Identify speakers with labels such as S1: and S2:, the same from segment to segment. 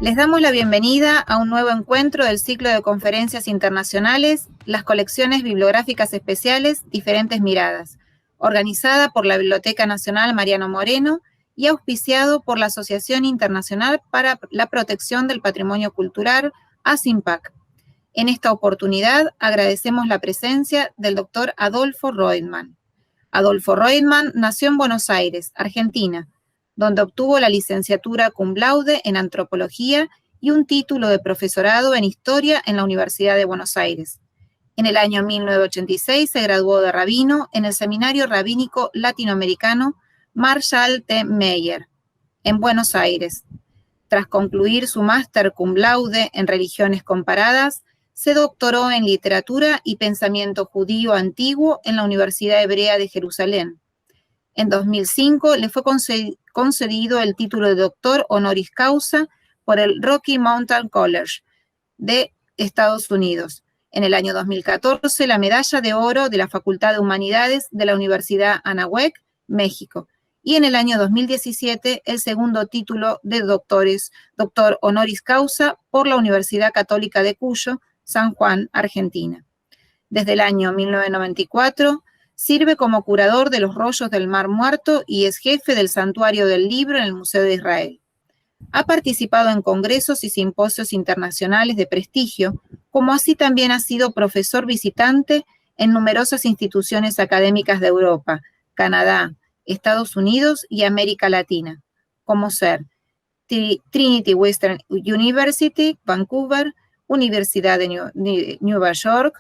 S1: Les damos la bienvenida a un nuevo encuentro del ciclo de conferencias internacionales, las colecciones bibliográficas especiales Diferentes Miradas, organizada por la Biblioteca Nacional Mariano Moreno y auspiciado por la Asociación Internacional para la Protección del Patrimonio Cultural, ASIMPAC. En esta oportunidad agradecemos la presencia del doctor Adolfo Reutemann. Adolfo Reutemann nació en Buenos Aires, Argentina, donde obtuvo la licenciatura cum laude en Antropología y un título de profesorado en Historia en la Universidad de Buenos Aires. En el año 1986 se graduó de rabino en el Seminario Rabínico Latinoamericano Marshall T. Meyer, en Buenos Aires. Tras concluir su máster cum laude en Religiones Comparadas, se doctoró en Literatura y Pensamiento Judío Antiguo en la Universidad Hebrea de Jerusalén. En 2005 le fue concedido el título de doctor honoris causa por el Rocky Mountain College de Estados Unidos. En el año 2014, la medalla de oro de la Facultad de Humanidades de la Universidad Anáhuac, México. Y en el año 2017, el segundo título de doctor honoris causa por la Universidad Católica de Cuyo, San Juan, Argentina. Desde el año 1994, sirve como curador de los rollos del Mar Muerto y es jefe del Santuario del Libro en el Museo de Israel. Ha participado en congresos y simposios internacionales de prestigio, como así también ha sido profesor visitante en numerosas instituciones académicas de Europa, Canadá, Estados Unidos y América Latina, como ser Trinity Western University, Vancouver, Universidad de Nueva York,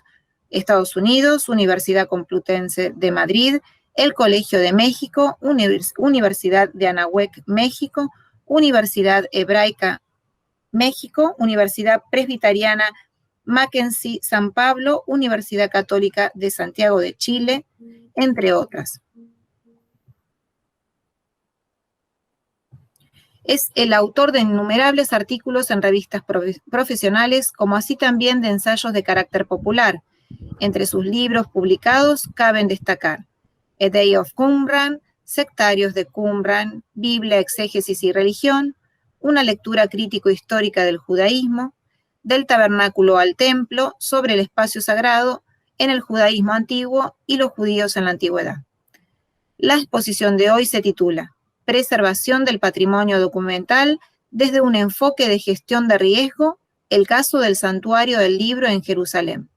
S1: Estados Unidos, Universidad Complutense de Madrid, el Colegio de México, Universidad de Anáhuac, México, Universidad Hebraica, México, Universidad Presbiteriana Mackenzie San Pablo, Universidad Católica de Santiago de Chile, entre otras. Es el autor de innumerables artículos en revistas profesionales, como así también de ensayos de carácter popular. Entre sus libros publicados caben destacar A Day of Qumran, Sectarios de Qumran, Biblia, Exégesis y Religión, una lectura crítico-histórica del judaísmo, Del tabernáculo al templo, sobre el espacio sagrado en el judaísmo antiguo y los judíos en la antigüedad. La exposición de hoy se titula Preservación del patrimonio documental desde un enfoque de gestión de riesgo, el caso del Santuario del Libro en Jerusalén.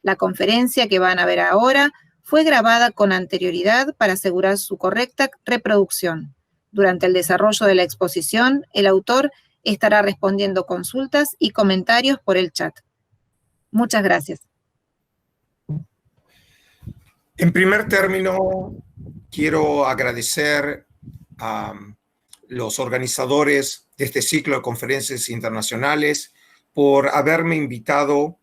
S1: La conferencia que van a ver ahora fue grabada con anterioridad para asegurar su correcta reproducción. Durante el desarrollo de la exposición, el autor estará respondiendo consultas y comentarios por el chat. Muchas gracias.
S2: En primer término, quiero agradecer a los organizadores de este ciclo de conferencias internacionales por haberme invitado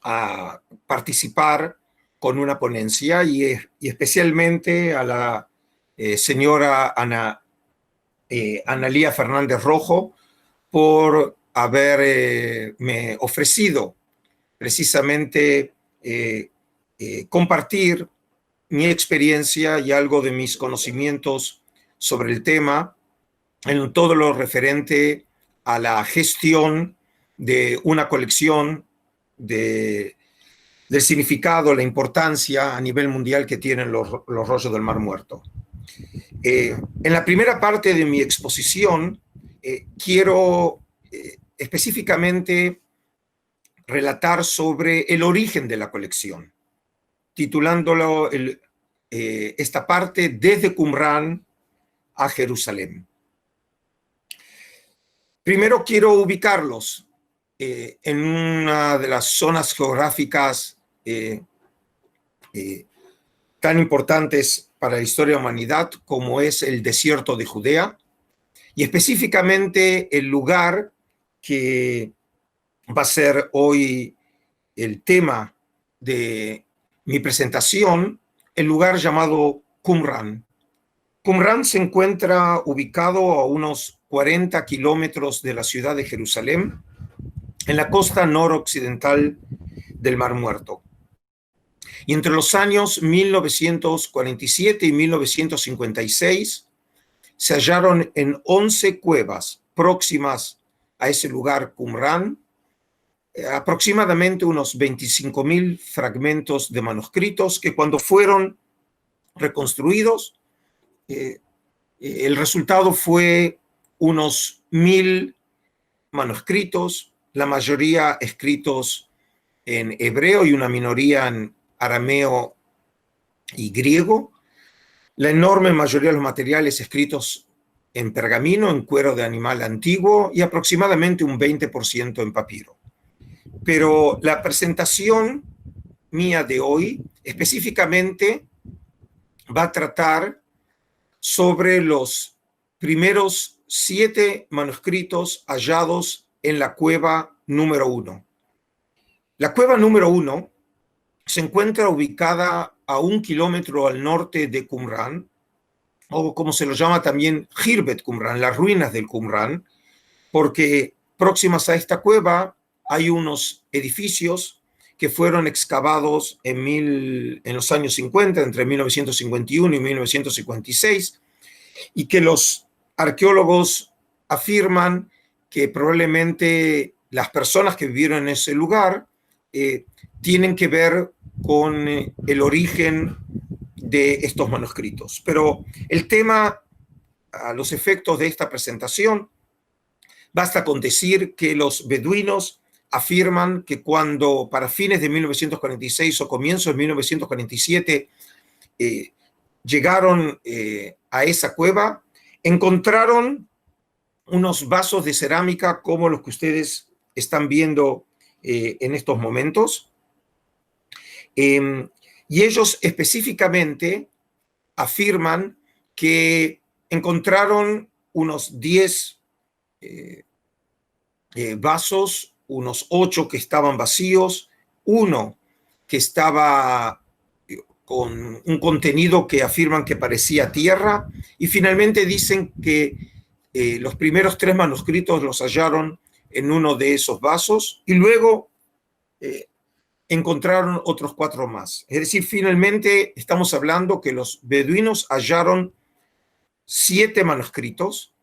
S2: a participar con una ponencia y especialmente a la señora Analía Fernández Rojo por haberme ofrecido precisamente compartir mi experiencia y algo de mis conocimientos sobre el tema en todo lo referente a la gestión de una colección del significado, la importancia a nivel mundial que tienen los rollos del Mar Muerto. En la primera parte de mi exposición quiero específicamente relatar sobre el origen de la colección, titulándolo esta parte Desde Qumran a Jerusalén. Primero quiero ubicarlos en una de las zonas geográficas tan importantes para la historia de la humanidad como es el desierto de Judea, y específicamente el lugar que va a ser hoy el tema de mi presentación, el lugar llamado Qumran. Qumran se encuentra ubicado a unos 40 kilómetros de la ciudad de Jerusalén, en la costa noroccidental del Mar Muerto. Y entre los años 1947 y 1956 se hallaron en 11 cuevas próximas a ese lugar Qumrán aproximadamente unos 25.000 fragmentos de manuscritos que cuando fueron reconstruidos, el resultado fue unos 1.000 manuscritos, la mayoría escritos en hebreo y una minoría en arameo y griego. La enorme mayoría de los materiales escritos en pergamino, en cuero de animal antiguo y aproximadamente un 20% en papiro. Pero la presentación mía de hoy específicamente va a tratar sobre los primeros 7 manuscritos hallados en la cueva número 1. La cueva número 1 se encuentra ubicada a 1 kilómetro al norte de Qumrán, o como se lo llama también Khirbet Qumrán, las ruinas del Qumrán, porque próximas a esta cueva hay unos edificios que fueron excavados en los años 50, entre 1951 y 1956, y que los arqueólogos afirman que probablemente las personas que vivieron en ese lugar tienen que ver con el origen de estos manuscritos. Pero el tema, a los efectos de esta presentación, basta con decir que los beduinos afirman que cuando para fines de 1946 o comienzos de 1947 llegaron a esa cueva, encontraron unos vasos de cerámica como los que ustedes están viendo en estos momentos. Y ellos específicamente afirman que encontraron unos 10 vasos, unos 8 que estaban vacíos, uno que estaba con un contenido que afirman que parecía tierra, y finalmente dicen que los primeros 3 manuscritos los hallaron en uno de esos vasos y luego encontraron otros 4 más. Es decir, finalmente estamos hablando que los beduinos hallaron 7 manuscritos,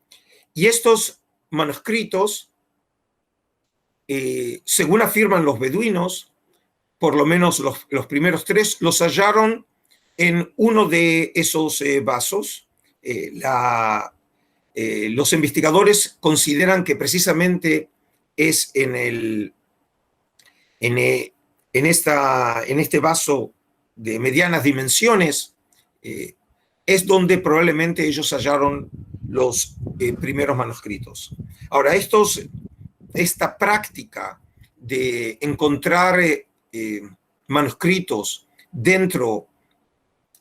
S2: y estos manuscritos, según afirman los beduinos, por lo menos los primeros 3, los hallaron en uno de esos vasos. Los investigadores consideran que precisamente es en este vaso de medianas dimensiones, es donde probablemente ellos hallaron los primeros manuscritos. Ahora, esta práctica de encontrar manuscritos dentro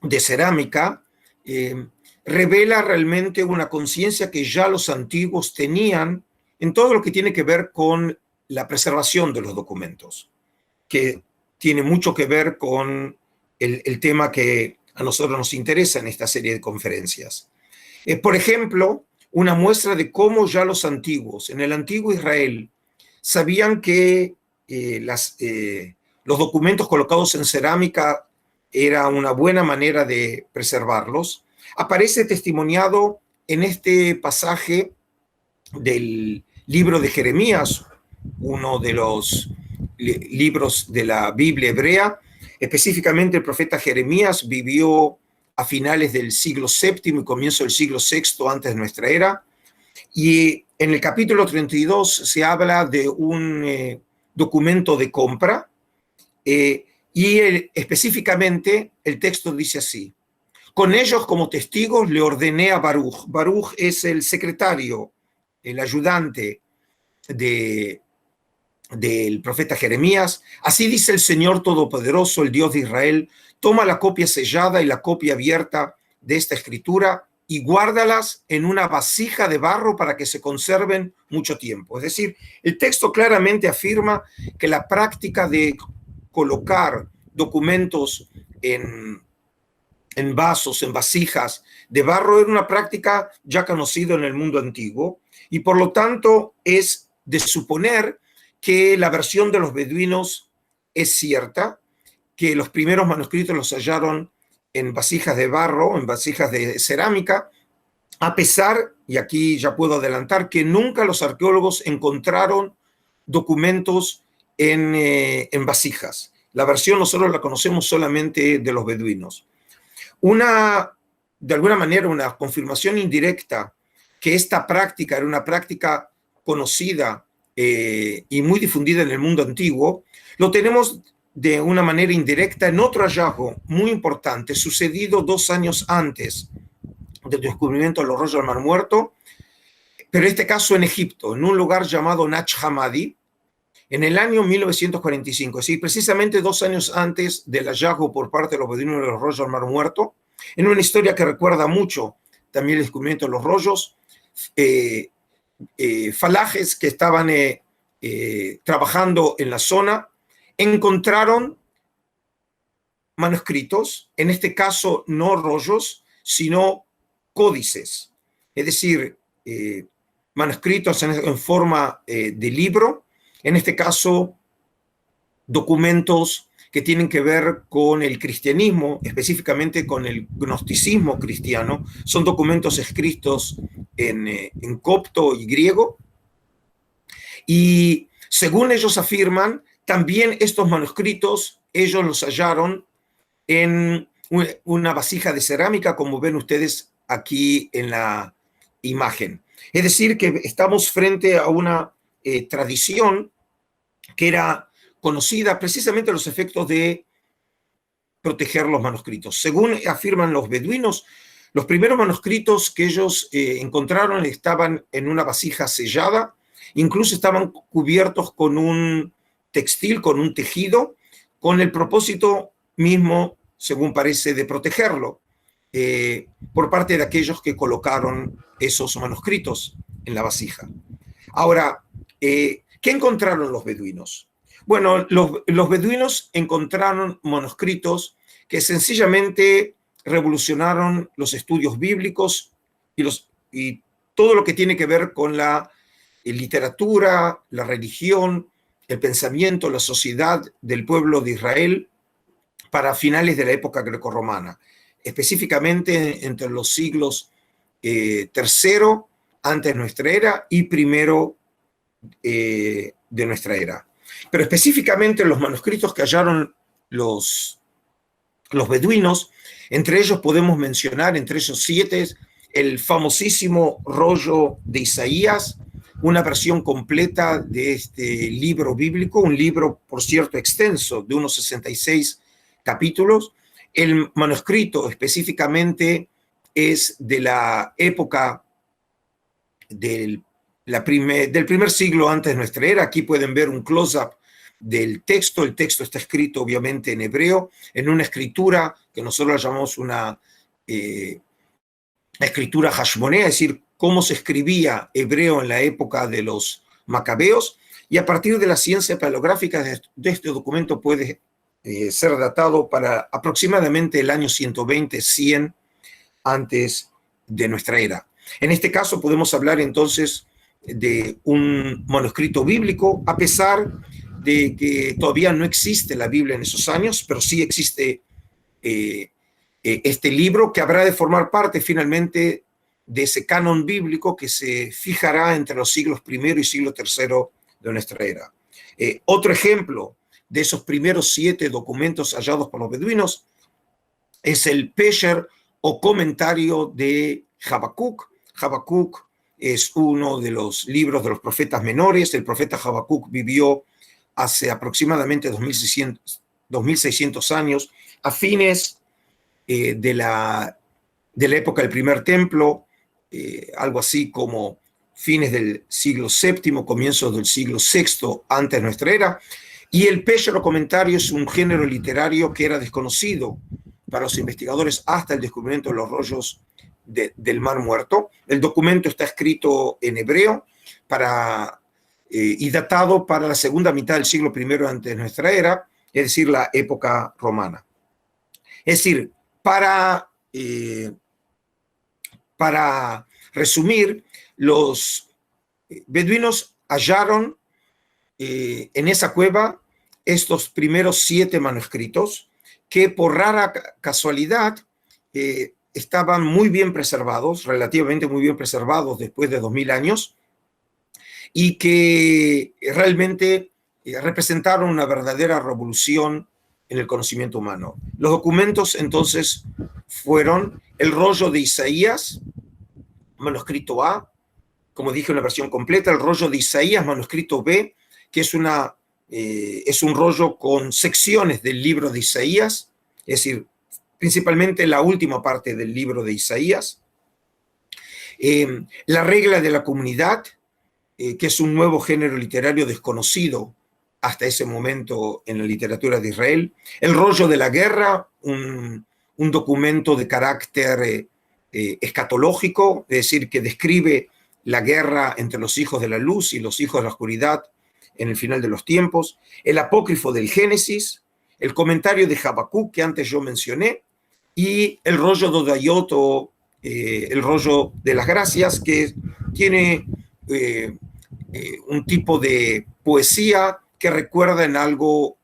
S2: de cerámica revela realmente una conciencia que ya los antiguos tenían en todo lo que tiene que ver con la preservación de los documentos, que tiene mucho que ver con el tema que a nosotros nos interesa en esta serie de conferencias. Por ejemplo, una muestra de cómo ya los antiguos, en el antiguo Israel, sabían que los documentos colocados en cerámica era una buena manera de preservarlos. Aparece testimoniado en este pasaje del libro de Jeremías, uno de los libros de la Biblia hebrea. Específicamente el profeta Jeremías vivió a finales del siglo VII y comienzo del siglo VI antes de nuestra era, y en el capítulo 32 se habla de un documento de compra, y específicamente el texto dice así: con ellos como testigos le ordené a Baruch. Baruch es el secretario, el ayudante del profeta Jeremías. Así dice el Señor Todopoderoso, el Dios de Israel: toma la copia sellada y la copia abierta de esta escritura y guárdalas en una vasija de barro para que se conserven mucho tiempo. Es decir, el texto claramente afirma que la práctica de colocar documentos en vasos, en vasijas de barro, era una práctica ya conocida en el mundo antiguo, y por lo tanto es de suponer que la versión de los beduinos es cierta, que los primeros manuscritos los hallaron en vasijas de barro, en vasijas de cerámica, a pesar, y aquí ya puedo adelantar, que nunca los arqueólogos encontraron documentos en vasijas. La versión nosotros la conocemos solamente de los beduinos. De alguna manera, una confirmación indirecta que esta práctica era una práctica conocida y muy difundida en el mundo antiguo, lo tenemos de una manera indirecta en otro hallazgo muy importante, sucedido 2 años antes del descubrimiento de los rollos del Mar Muerto, pero en este caso en Egipto, en un lugar llamado Nag Hammadi, en el año 1945, es decir, precisamente 2 años antes del hallazgo por parte de los beduinos de los rollos del Mar Muerto, en una historia que recuerda mucho también el descubrimiento de los rollos, falajes que estaban trabajando en la zona encontraron manuscritos, en este caso no rollos, sino códices, es decir, manuscritos en forma de libro, en este caso documentos que tienen que ver con el cristianismo, específicamente con el gnosticismo cristiano. Son documentos escritos en copto y griego, y según ellos afirman, también estos manuscritos ellos los hallaron en una vasija de cerámica, como ven ustedes aquí en la imagen. Es decir, que estamos frente a una tradición que era conocida precisamente a los efectos de proteger los manuscritos. Según afirman los beduinos, los primeros manuscritos que ellos encontraron estaban en una vasija sellada, incluso estaban cubiertos con un textil, con un tejido, con el propósito mismo, según parece, de protegerlo por parte de aquellos que colocaron esos manuscritos en la vasija. Ahora, ¿qué encontraron los beduinos? Bueno, los beduinos encontraron manuscritos que sencillamente revolucionaron los estudios bíblicos y todo lo que tiene que ver con la literatura, la religión, el pensamiento, la sociedad del pueblo de Israel para finales de la época grecorromana, específicamente entre los siglos III antes de nuestra era y primero de nuestra era. Pero específicamente los manuscritos que hallaron los beduinos, entre ellos podemos mencionar, entre esos 7, el famosísimo rollo de Isaías, una versión completa de este libro bíblico, un libro, por cierto, extenso, de unos 66 capítulos. El manuscrito específicamente es de la época del primer siglo antes de nuestra era. Aquí pueden ver un close-up del texto. El texto está escrito obviamente en hebreo, en una escritura que nosotros llamamos una escritura hashmonea, es decir, cómo se escribía hebreo en la época de los macabeos, y a partir de la ciencia paleográfica de este documento puede ser datado para aproximadamente el año 120-100 antes de nuestra era. En este caso podemos hablar entonces de un manuscrito bíblico, a pesar de que todavía no existe la Biblia en esos años, pero sí existe este libro que habrá de formar parte finalmente de ese canon bíblico que se fijará entre los siglos I y siglo III de nuestra era. Otro ejemplo de esos primeros 7 documentos hallados por los beduinos es el Pesher o comentario de Habacuc. Habacuc es uno de los libros de los profetas menores. El profeta Habacuc vivió hace aproximadamente 2600 años, a fines de la época del primer templo, algo así como fines del siglo VII, comienzos del siglo VI antes de nuestra era. Y el Pesher o comentario es un género literario que era desconocido para los investigadores hasta el descubrimiento de los rollos del Mar Muerto. El documento está escrito en hebreo y datado para la segunda mitad del siglo I antes de nuestra era, es decir, la época romana. Es decir, para resumir, los beduinos hallaron en esa cueva estos primeros 7 manuscritos que por rara casualidad estaban muy bien preservados, relativamente muy bien preservados después de 2000 años, y que realmente representaron una verdadera revolución en el conocimiento humano. Los documentos entonces fueron el rollo de Isaías, manuscrito A, como dije, una versión completa, el rollo de Isaías, manuscrito B, que es un rollo con secciones del libro de Isaías, es decir, principalmente la última parte del libro de Isaías. La regla de la comunidad, que es un nuevo género literario desconocido hasta ese momento en la literatura de Israel. El rollo de la guerra, un documento de carácter escatológico, es decir, que describe la guerra entre los hijos de la luz y los hijos de la oscuridad en el final de los tiempos. El apócrifo del Génesis, el comentario de Habacuc que antes yo mencioné, y el rollo de Odayot, o el rollo de las gracias, que tiene un tipo de poesía que recuerda en algo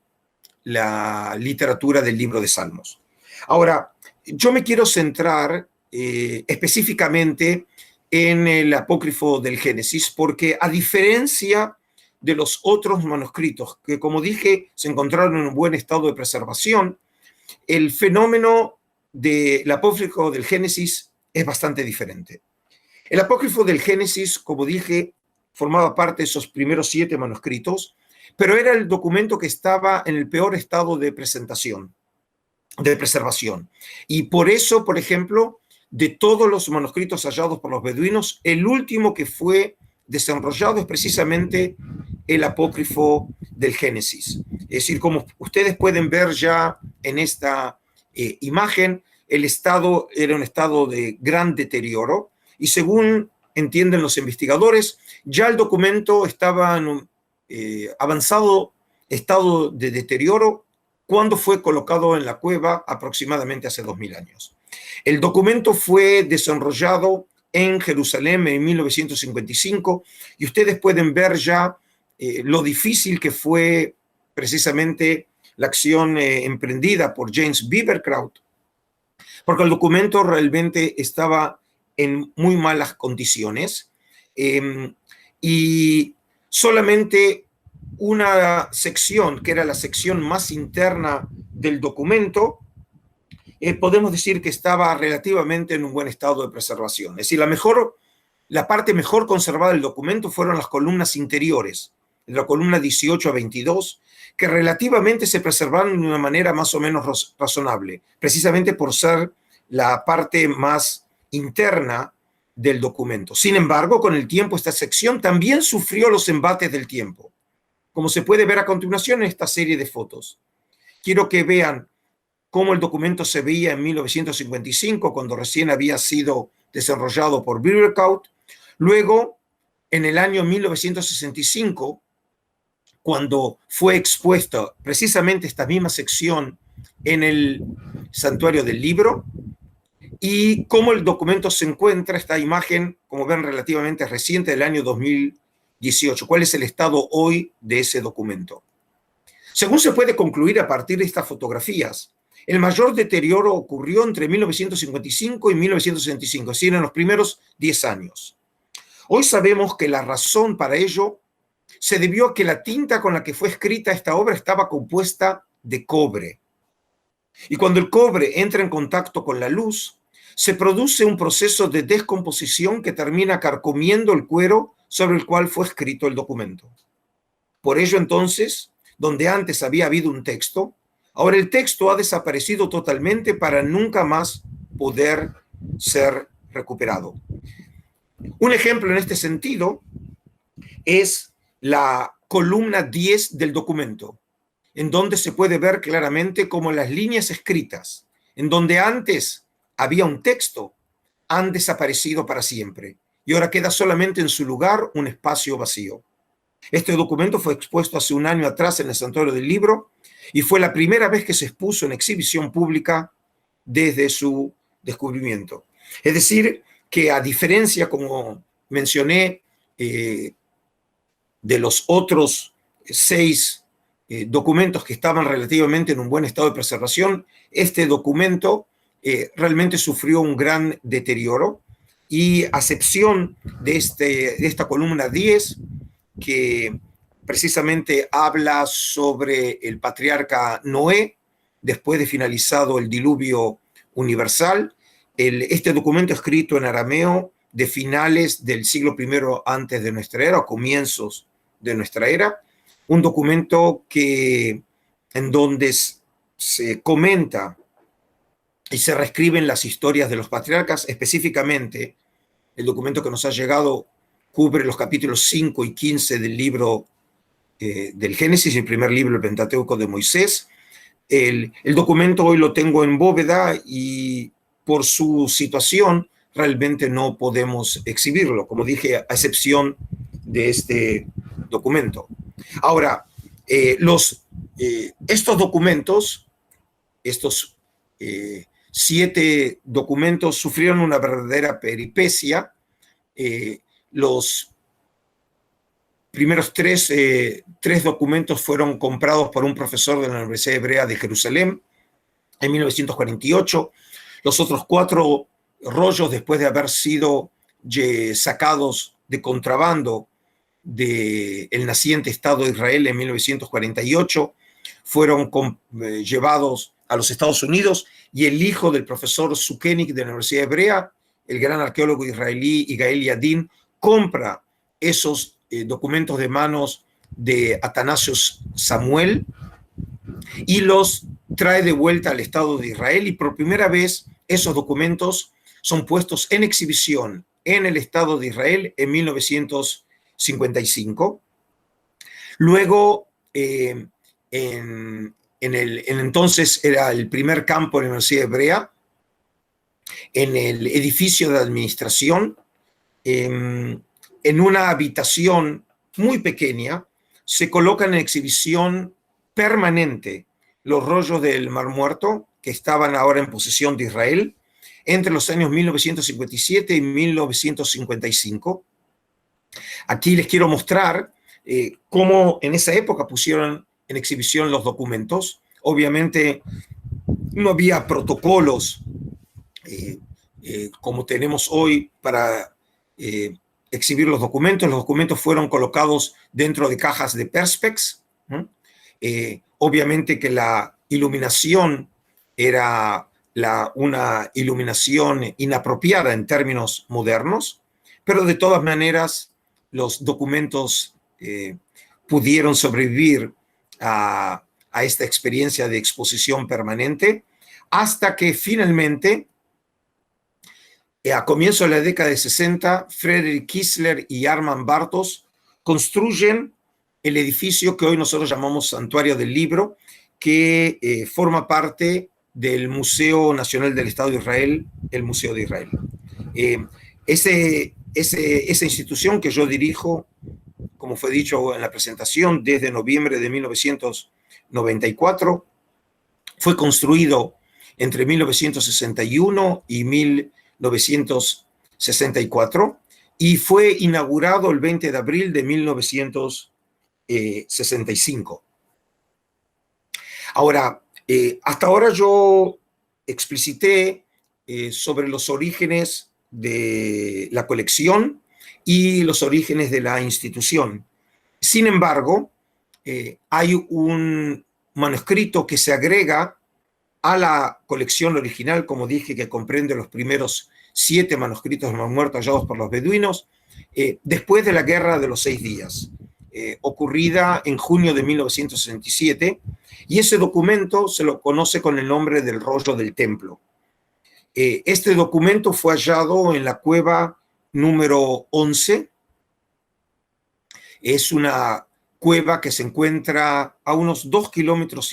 S2: la literatura del libro de Salmos. Ahora, yo me quiero centrar específicamente en el apócrifo del Génesis, porque a diferencia de los otros manuscritos, que como dije, se encontraron en un buen estado de preservación, el fenómeno del apócrifo del Génesis es bastante diferente. El apócrifo del Génesis, como dije, formaba parte de esos primeros 7 manuscritos, pero era el documento que estaba en el peor estado de preservación. Y por eso, por ejemplo, de todos los manuscritos hallados por los beduinos, el último que fue desenrollado es precisamente el apócrifo del Génesis. Es decir, como ustedes pueden ver ya en esta imagen, el estado era un estado de gran deterioro, y según entienden los investigadores, ya el documento estaba en un avanzado estado de deterioro cuando fue colocado en la cueva aproximadamente hace 2000 años. El documento fue desenrollado en Jerusalén en 1955, y ustedes pueden ver ya lo difícil que fue precisamente la acción emprendida por James Beavercrout, porque el documento realmente estaba en muy malas condiciones, y solamente una sección, que era la sección más interna del documento, podemos decir que estaba relativamente en un buen estado de preservación. Es decir, la parte mejor conservada del documento fueron las columnas interiores, la columna 18 a 22, que relativamente se preservaron de una manera más o menos razonable, precisamente por ser la parte más interna del documento. Sin embargo, con el tiempo esta sección también sufrió los embates del tiempo, como se puede ver a continuación en esta serie de fotos. Quiero que vean cómo el documento se veía en 1955, cuando recién había sido desarrollado por Beavercrout. Luego, en el año 1965, cuando fue expuesta precisamente esta misma sección en el Santuario del Libro, y cómo el documento se encuentra, esta imagen, como ven, relativamente reciente, del año 2018. ¿Cuál es el estado hoy de ese documento? Según se puede concluir a partir de estas fotografías, el mayor deterioro ocurrió entre 1955 y 1965, es decir, en los primeros 10 años. Hoy sabemos que la razón para ello se debió a que la tinta con la que fue escrita esta obra estaba compuesta de cobre. Y cuando el cobre entra en contacto con la luz, se produce un proceso de descomposición que termina carcomiendo el cuero sobre el cual fue escrito el documento. Por ello, entonces, donde antes había habido un texto, ahora el texto ha desaparecido totalmente para nunca más poder ser recuperado. Un ejemplo en este sentido es la columna 10 del documento, en donde se puede ver claramente cómo las líneas escritas, en donde antes había un texto, han desaparecido para siempre, y ahora queda solamente en su lugar un espacio vacío. Este documento fue expuesto hace un año atrás en el Santuario del Libro, y fue la primera vez que se expuso en exhibición pública desde su descubrimiento. Es decir, que a diferencia, como mencioné, de los otros 6 documentos que estaban relativamente en un buen estado de preservación, este documento realmente sufrió un gran deterioro, y a excepción de esta columna 10, que precisamente habla sobre el patriarca Noé, después de finalizado el diluvio universal. Este documento escrito en arameo de finales del siglo I antes de nuestra era, o comienzos de nuestra era, un documento en donde se comenta y se reescriben las historias de los patriarcas. Específicamente, el documento que nos ha llegado cubre los capítulos 5 y 15 del libro del Génesis, el primer libro, el Pentateuco de Moisés. El documento hoy lo tengo en bóveda y por su situación realmente no podemos exhibirlo, como dije, a excepción de este documento. Ahora, estos documentos, estos 7 documentos, sufrieron una verdadera peripecia. Los primeros tres documentos fueron comprados por un profesor de la Universidad Hebrea de Jerusalén en 1948. Los otros 4 rollos, después de haber sido sacados de contrabando del naciente Estado de Israel en 1948, fueron llevados a los Estados Unidos, y el hijo del profesor Sukenik de la Universidad Hebrea, el gran arqueólogo israelí Yigael Yadin, compra esos documentos de manos de Atanasios Samuel y los trae de vuelta al Estado de Israel, y por primera vez esos documentos son puestos en exhibición en el Estado de Israel en 1955. Luego, entonces era el primer campo de la Universidad Hebrea, en el edificio de administración, en una habitación muy pequeña, se colocan en exhibición permanente los rollos del Mar Muerto, que estaban ahora en posesión de Israel, entre los años 1957 y 1955. Aquí les quiero mostrar cómo en esa época pusieron en exhibición los documentos. Obviamente no había protocolos como tenemos hoy para exhibir los documentos. Los documentos fueron colocados dentro de cajas de perspex. Obviamente que la iluminación era una iluminación inapropiada en términos modernos, pero de todas maneras los documentos pudieron sobrevivir a esta experiencia de exposición permanente, hasta que finalmente, a comienzos de la década de 60, Frederick Kissler y Armand Bartos construyen el edificio que hoy nosotros llamamos Santuario del Libro, que forma parte del Museo Nacional del Estado de Israel, el Museo de Israel. Esa institución que yo dirijo, como fue dicho en la presentación, desde noviembre de 1994, fue construido entre 1961 y 1964 y fue inaugurado el 20 de abril de 1965. Ahora, hasta ahora yo explicité sobre los orígenes de la colección y los orígenes de la institución. Sin embargo, hay un manuscrito que se agrega a la colección original, como dije, que comprende los primeros 7 manuscritos de Mar Muerto hallados por los beduinos, después de la Guerra de los 6 Días, ocurrida en junio de 1967, y ese documento se lo conoce con el nombre del rollo del templo. Este documento fue hallado en la cueva número 11. Es una cueva que se encuentra a unos 2,5 kilómetros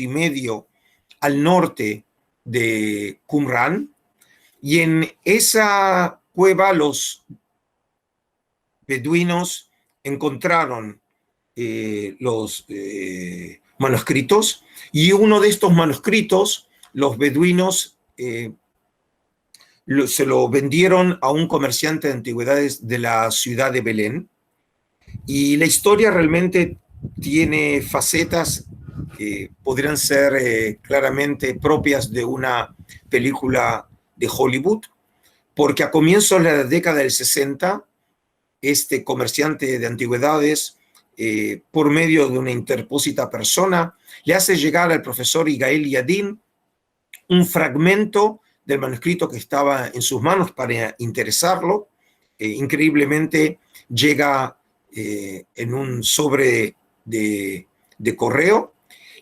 S2: al norte de Qumran, y en esa cueva los beduinos encontraron los manuscritos, y uno de estos manuscritos los beduinos se lo vendieron a un comerciante de antigüedades de la ciudad de Belén, y la historia realmente tiene facetas que podrían ser claramente propias de una película de Hollywood, porque a comienzos de la década del 60, este comerciante de antigüedades, por medio de una interpósita persona, le hace llegar al profesor Yigael Yadin un fragmento del manuscrito que estaba en sus manos para interesarlo. Increíblemente llega en un sobre de correo,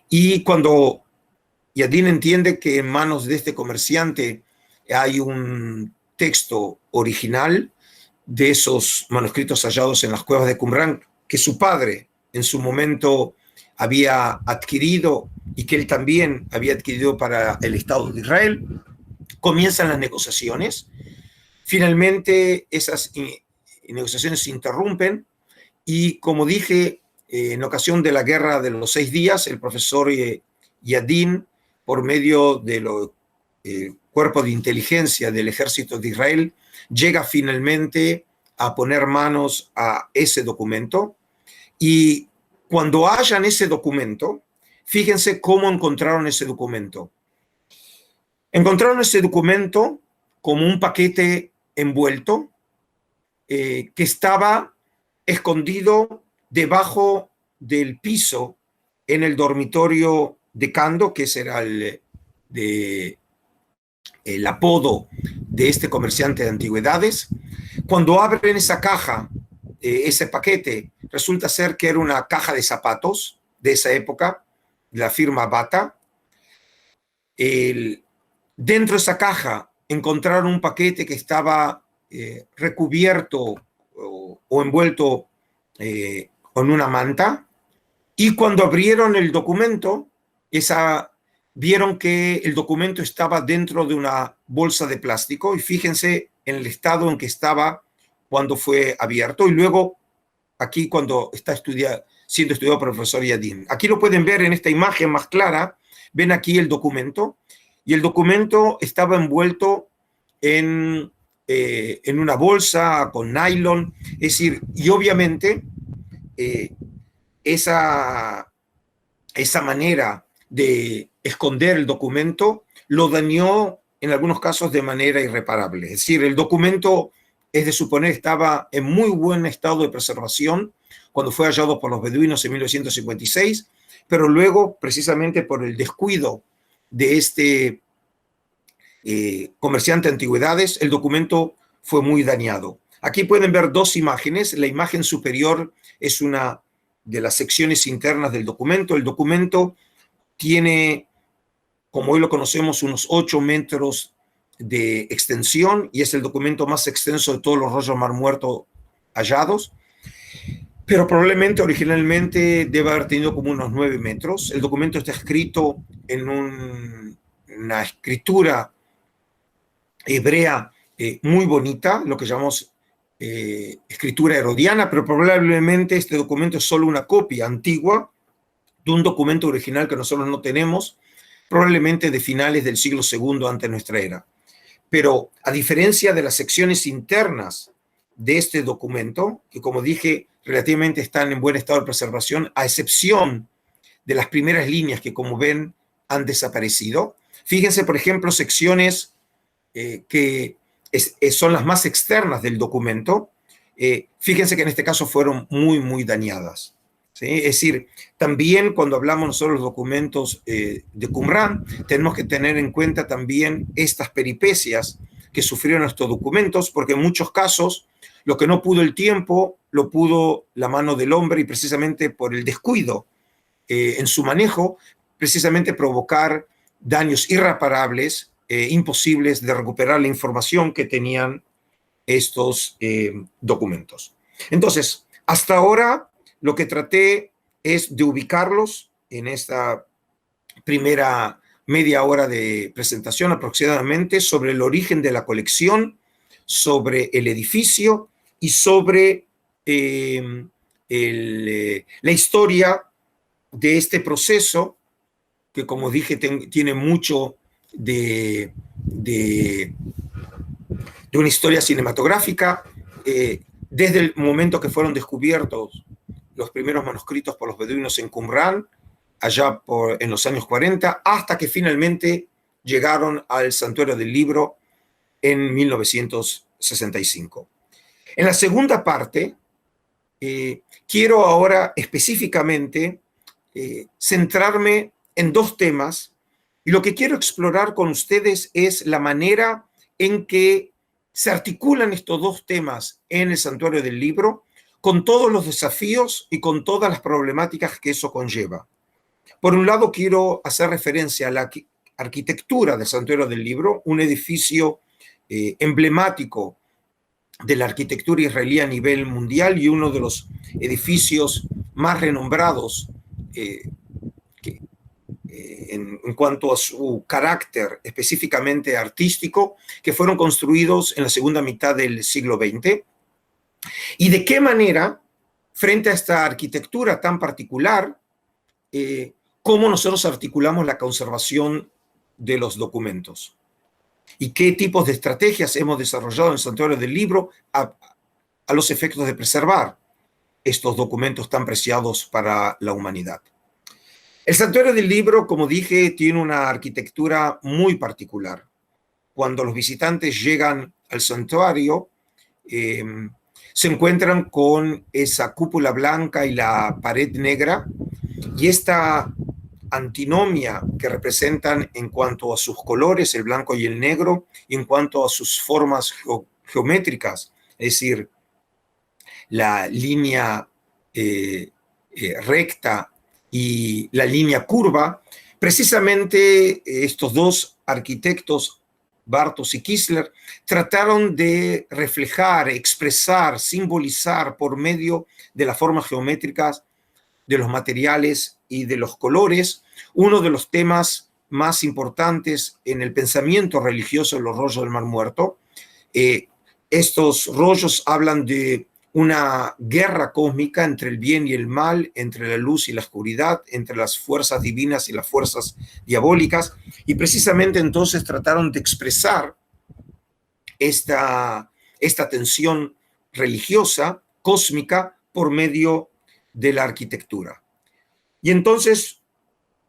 S2: y cuando Yadin entiende que en manos de este comerciante hay un texto original de esos manuscritos hallados en las cuevas de Qumrán, que su padre en su momento había adquirido y que él también había adquirido para el Estado de Israel, comienzan las negociaciones. Finalmente esas negociaciones se interrumpen y, como dije, en ocasión de la Guerra de los 6 días, el profesor Yadin, por medio de los cuerpos de inteligencia del ejército de Israel, llega finalmente a poner manos a ese documento. Y cuando hallan ese documento, fíjense cómo encontraron ese documento. Encontraron ese documento como un paquete envuelto que estaba escondido debajo del piso en el dormitorio de Kando, que ese era el apodo de este comerciante de antigüedades. Cuando abren esa caja, ese paquete, resulta ser que era una caja de zapatos de esa época, de la firma Bata. Dentro de esa caja encontraron un paquete que estaba recubierto o envuelto con una manta, y cuando abrieron el documento, vieron que el documento estaba dentro de una bolsa de plástico, y fíjense en el estado en que estaba cuando fue abierto, y luego aquí cuando está siendo estudiado por el profesor Yadin. Aquí lo pueden ver en esta imagen más clara, ven aquí el documento, y el documento estaba envuelto en una bolsa con nylon, es decir, y obviamente esa manera de esconder el documento lo dañó en algunos casos de manera irreparable. Es decir, el documento, es de suponer, estaba en muy buen estado de preservación cuando fue hallado por los beduinos en 1956, pero luego, precisamente por el descuido de este comerciante de antigüedades, el documento fue muy dañado. Aquí pueden ver 2 imágenes. La imagen superior es una de las secciones internas del documento. El documento tiene, como hoy lo conocemos, unos 8 metros de extensión, y es el documento más extenso de todos los rollos Mar Muerto hallados, pero probablemente originalmente debe haber tenido como unos 9 metros. El documento está escrito en una escritura hebrea muy bonita, lo que llamamos escritura herodiana, pero probablemente este documento es solo una copia antigua de un documento original que nosotros no tenemos, probablemente de finales del siglo II antes de nuestra era. Pero a diferencia de las secciones internas de este documento, que como dije, relativamente están en buen estado de preservación, a excepción de las primeras líneas que, como ven, han desaparecido. Fíjense, por ejemplo, secciones que son las más externas del documento. Fíjense que en este caso fueron muy, muy dañadas. ¿Sí? Es decir, también cuando hablamos nosotros de los documentos de Qumrán, tenemos que tener en cuenta también estas peripecias que sufrieron estos documentos, porque en muchos casos lo que no pudo el tiempo, lo pudo la mano del hombre, y precisamente por el descuido en su manejo, precisamente provocar daños irreparables, imposibles de recuperar la información que tenían estos documentos. Entonces, hasta ahora lo que traté es de ubicarlos en esta primera media hora de presentación aproximadamente sobre el origen de la colección, sobre el edificio y sobre la historia de este proceso que, como dije, tiene mucho de una historia cinematográfica, desde el momento que fueron descubiertos los primeros manuscritos por los beduinos en Qumrán, allá en los años 40, hasta que finalmente llegaron al santuario del libro en 1965. En la segunda parte, quiero ahora específicamente centrarme en dos temas, y lo que quiero explorar con ustedes es la manera en que se articulan estos dos temas en el Santuario del Libro, con todos los desafíos y con todas las problemáticas que eso conlleva. Por un lado, quiero hacer referencia a la arquitectura del Santuario del Libro, un edificio emblemático de la arquitectura israelí a nivel mundial y uno de los edificios más renombrados en cuanto a su carácter específicamente artístico, que fueron construidos en la segunda mitad del siglo XX. Y de qué manera, frente a esta arquitectura tan particular, cómo nosotros articulamos la conservación de los documentos y qué tipos de estrategias hemos desarrollado en el Santuario del Libro a los efectos de preservar estos documentos tan preciados para la humanidad. El Santuario del Libro, como dije, tiene una arquitectura muy particular. Cuando los visitantes llegan al santuario, se encuentran con esa cúpula blanca y la pared negra, y esta antinomia que representan en cuanto a sus colores, el blanco y el negro, y en cuanto a sus formas geométricas, es decir, la línea recta y la línea curva. Precisamente estos dos arquitectos, Bartos y Kistler, trataron de reflejar, expresar, simbolizar por medio de las formas geométricas, de los materiales y de los colores, uno de los temas más importantes en el pensamiento religioso de los rollos del Mar Muerto. Estos rollos hablan de una guerra cósmica entre el bien y el mal, entre la luz y la oscuridad, entre las fuerzas divinas y las fuerzas diabólicas, y precisamente entonces trataron de expresar esta tensión religiosa, cósmica, por medio de la arquitectura. Y entonces,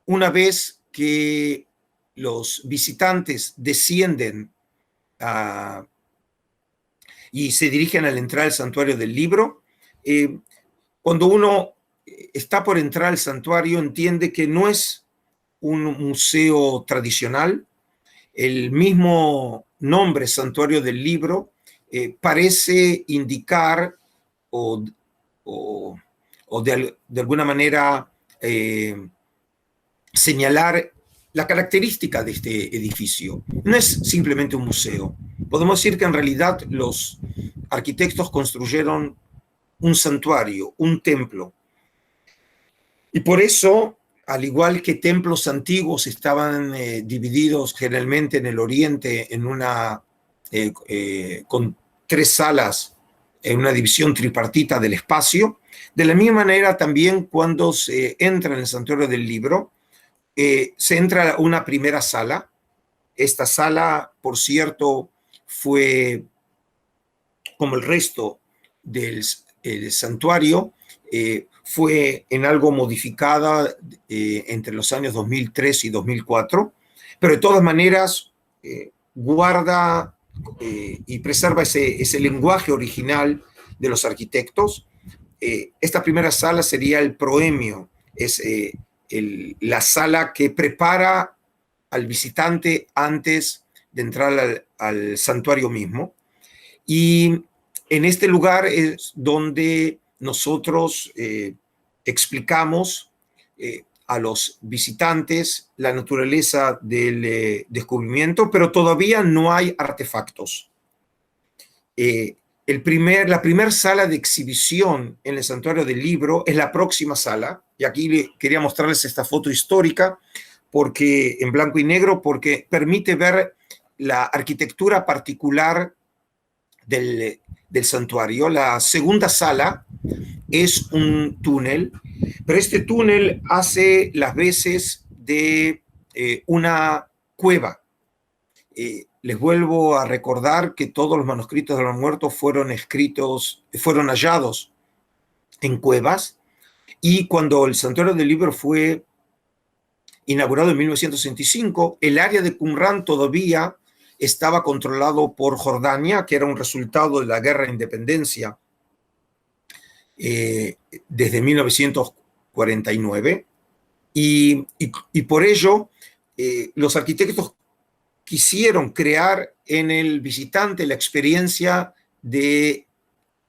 S2: una vez que los visitantes descienden y se dirigen a la entrada del Santuario del Libro, cuando uno está por entrar al santuario, entiende que no es un museo tradicional. El mismo nombre, Santuario del Libro, parece indicar o de alguna manera señalar la característica de este edificio. No es simplemente un museo. Podemos decir que en realidad los arquitectos construyeron un santuario, un templo. Y por eso, al igual que templos antiguos estaban divididos generalmente en el oriente con 3 salas, en una división tripartita del espacio, de la misma manera también cuando se entra en el Santuario del Libro, se entra a una primera sala. Esta sala, por cierto, fue, como el resto del santuario, fue en algo modificada entre los años 2003 y 2004, pero de todas maneras guarda y preserva ese lenguaje original de los arquitectos. Esta primera sala sería el proemio, es la sala que prepara al visitante antes de entrar al santuario mismo. Y en este lugar es donde nosotros explicamos a los visitantes la naturaleza del descubrimiento, pero todavía no hay artefactos. La primera sala de exhibición en el Santuario del Libro es la próxima sala, y aquí quería mostrarles esta foto histórica porque en blanco y negro, porque permite ver la arquitectura particular del santuario. La segunda sala es un túnel, pero este túnel hace las veces de una cueva. Les vuelvo a recordar que todos los manuscritos de los muertos fueron hallados en cuevas, y cuando el Santuario del Libro fue inaugurado en 1965, el área de Qumran todavía estaba controlado por Jordania, que era un resultado de la guerra de independencia desde 1949, y por ello los arquitectos quisieron crear en el visitante la experiencia de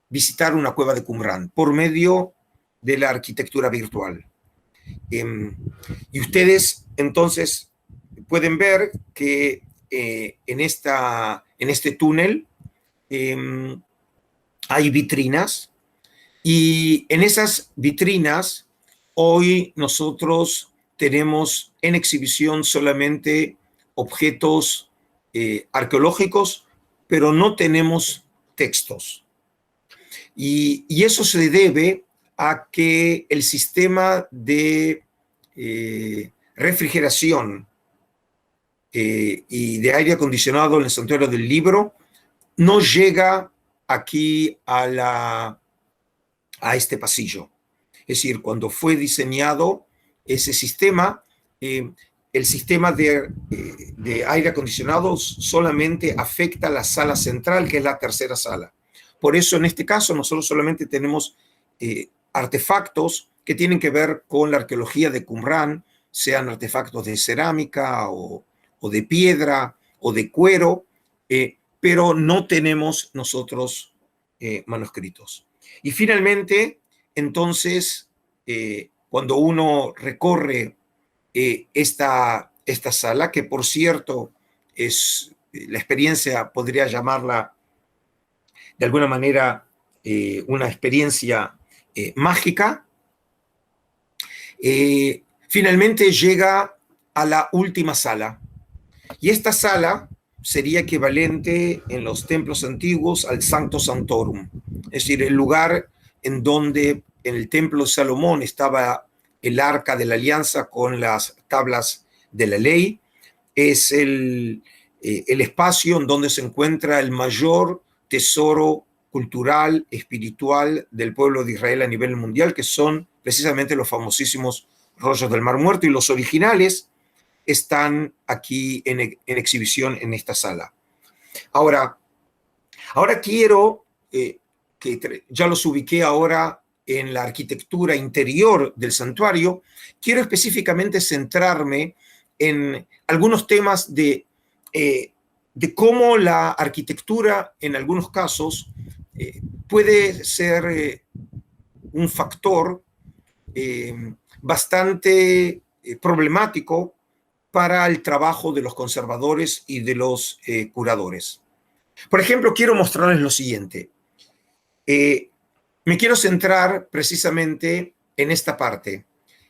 S2: visitar una cueva de Qumrán por medio de la arquitectura virtual. Y ustedes entonces pueden ver que en este túnel hay vitrinas, y en esas vitrinas hoy nosotros tenemos en exhibición solamente objetos arqueológicos, pero no tenemos textos. Y eso se debe a que el sistema de refrigeración y de aire acondicionado en el Santuario del Libro no llega aquí a este pasillo. Es decir, cuando fue diseñado ese sistema, el sistema de aire acondicionado solamente afecta la sala central, que es la tercera sala. Por eso, en este caso, nosotros solamente tenemos artefactos que tienen que ver con la arqueología de Qumrán, sean artefactos de cerámica o de piedra o de cuero, pero no tenemos nosotros manuscritos. Y finalmente, entonces, cuando uno recorre esta sala, que por cierto es la experiencia, podría llamarla de alguna manera una experiencia mágica, finalmente llega a la última sala. Y esta sala sería equivalente en los templos antiguos al Sancto Sanctorum, es decir, el lugar en donde en el templo de Salomón estaba el arca de la alianza con las tablas de la ley. Es el espacio en donde se encuentra el mayor tesoro cultural, espiritual del pueblo de Israel a nivel mundial, que son precisamente los famosísimos rollos del Mar Muerto, y los originales están aquí en exhibición en esta sala. Ahora quiero, que ya los ubiqué ahora en la arquitectura interior del santuario, quiero específicamente centrarme en algunos temas de cómo la arquitectura en algunos casos puede ser un factor bastante problemático para el trabajo de los conservadores y de los curadores. Por ejemplo, quiero mostrarles lo siguiente. Me quiero centrar precisamente en esta parte,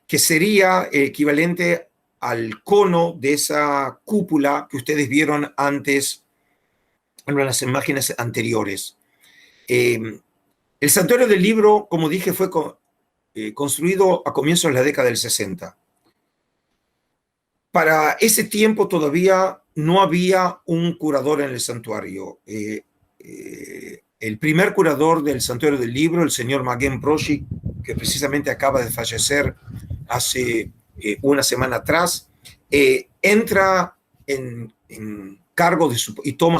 S2: que sería equivalente al cono de esa cúpula que ustedes vieron antes en las imágenes anteriores. El Santuario del Libro, como dije, fue construido a comienzos de la década del 60. Para ese tiempo todavía no había un curador en el santuario. El primer curador del Santuario del Libro, el señor Maguen Broshi, que precisamente acaba de fallecer hace una semana atrás, entra en cargo y toma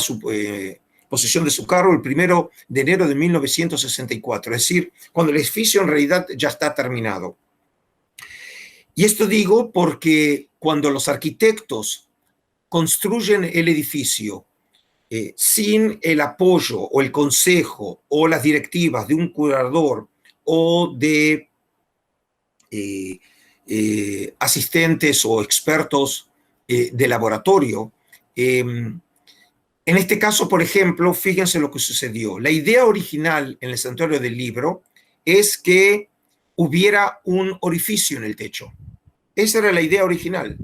S2: posesión de su cargo el 1 de enero de 1964, es decir, cuando el edificio en realidad ya está terminado. Y esto digo porque cuando los arquitectos construyen el edificio sin el apoyo o el consejo o las directivas de un curador o de asistentes o expertos de laboratorio, en este caso, por ejemplo, fíjense lo que sucedió. La idea original en el Santuario del Libro es que hubiera un orificio en el techo. Esa era la idea original.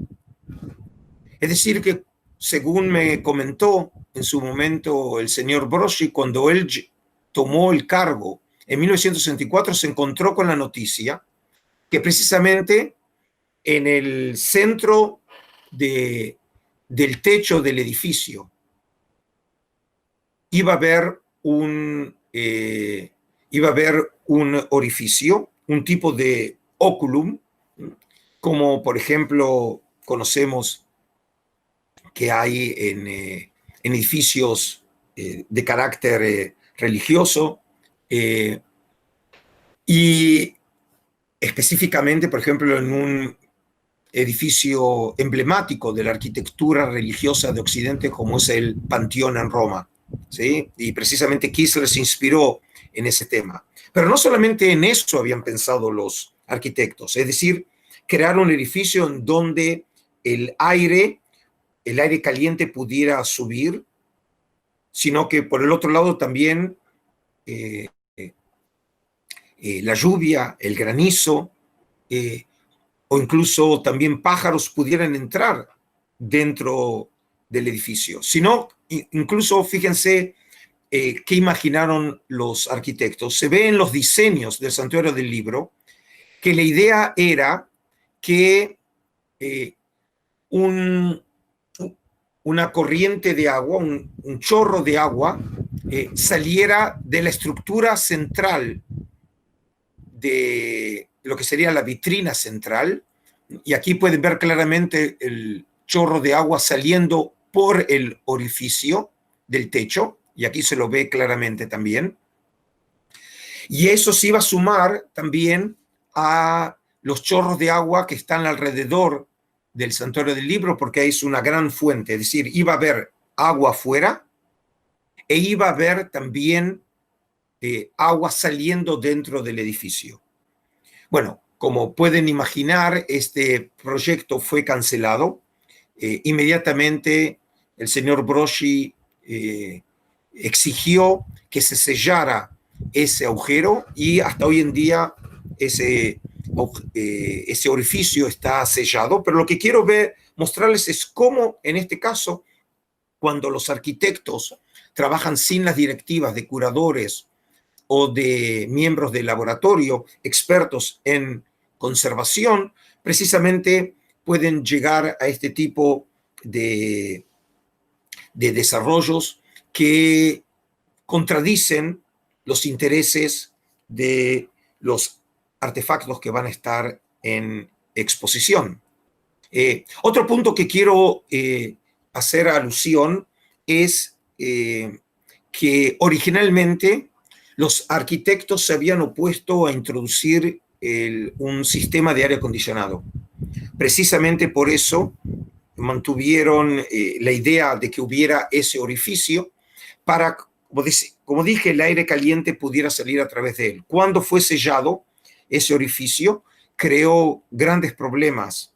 S2: Es decir, que según me comentó en su momento el señor Broshi, cuando él tomó el cargo en 1964, se encontró con la noticia que precisamente en el centro del techo del edificio iba a haber un orificio, un tipo de oculum, como por ejemplo conocemos que hay en edificios de carácter religioso, y específicamente, por ejemplo, en un edificio emblemático de la arquitectura religiosa de Occidente como es el Panteón en Roma, ¿sí? Y precisamente Kistler se inspiró en ese tema. Pero no solamente en eso habían pensado los arquitectos, es decir, crear un edificio en donde el aire caliente pudiera subir, sino que por el otro lado también la lluvia, el granizo, o incluso también pájaros pudieran entrar dentro del edificio. Si no, incluso fíjense qué imaginaron los arquitectos. Se ve en los diseños del Santuario del Libro que la idea era que una corriente de agua, un chorro de agua, saliera de la estructura central de lo que sería la vitrina central, y aquí pueden ver claramente el chorro de agua saliendo por el orificio del techo, y aquí se lo ve claramente también. Y eso se iba a sumar también a los chorros de agua que están alrededor del Santuario del Libro, porque ahí es una gran fuente, es decir, iba a haber agua afuera e iba a haber también agua saliendo dentro del edificio. Bueno, como pueden imaginar, este proyecto fue cancelado. Inmediatamente el señor Broschi exigió que se sellara ese agujero, y hasta hoy en día ese orificio está sellado. Pero lo que quiero mostrarles es cómo, en este caso, cuando los arquitectos trabajan sin las directivas de curadores o de miembros del laboratorio expertos en conservación, precisamente pueden llegar a este tipo de desarrollos que contradicen los intereses de los artefactos que van a estar en exposición. Otro punto que quiero hacer alusión es que originalmente los arquitectos se habían opuesto a introducir un sistema de aire acondicionado. Precisamente por eso mantuvieron la idea de que hubiera ese orificio para, como dije, el aire caliente pudiera salir a través de él. Cuando fue sellado, ese orificio creó grandes problemas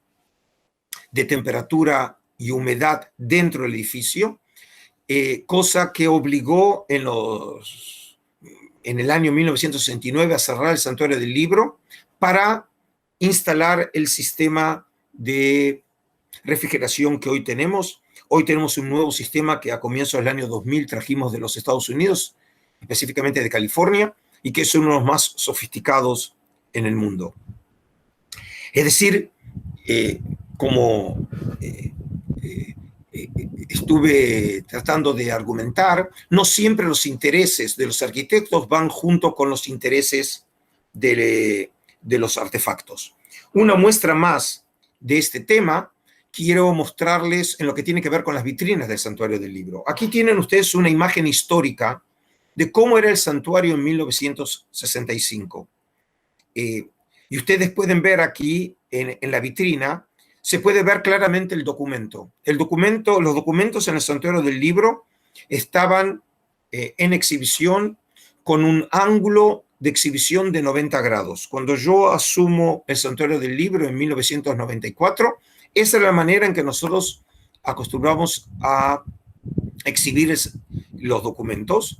S2: de temperatura y humedad dentro del edificio, cosa que obligó en el año 1969 a cerrar el Santuario del Libro para instalar el sistema de refrigeración que hoy tenemos. Hoy tenemos un nuevo sistema que a comienzos del año 2000 trajimos de los Estados Unidos, específicamente de California, y que es uno de los más sofisticados en el mundo. Es decir, como estuve tratando de argumentar, no siempre los intereses de los arquitectos van junto con los intereses de los artefactos. Una muestra más de este tema quiero mostrarles en lo que tiene que ver con las vitrinas del Santuario del Libro. Aquí tienen ustedes una imagen histórica de cómo era el santuario en 1965. Y ustedes pueden ver aquí en la vitrina, se puede ver claramente el documento. Los documentos en el Santuario del Libro estaban en exhibición con un ángulo de exhibición de 90 grados. Cuando yo asumo el Santuario del Libro en 1994, esa es la manera en que nosotros acostumbramos a exhibir los documentos.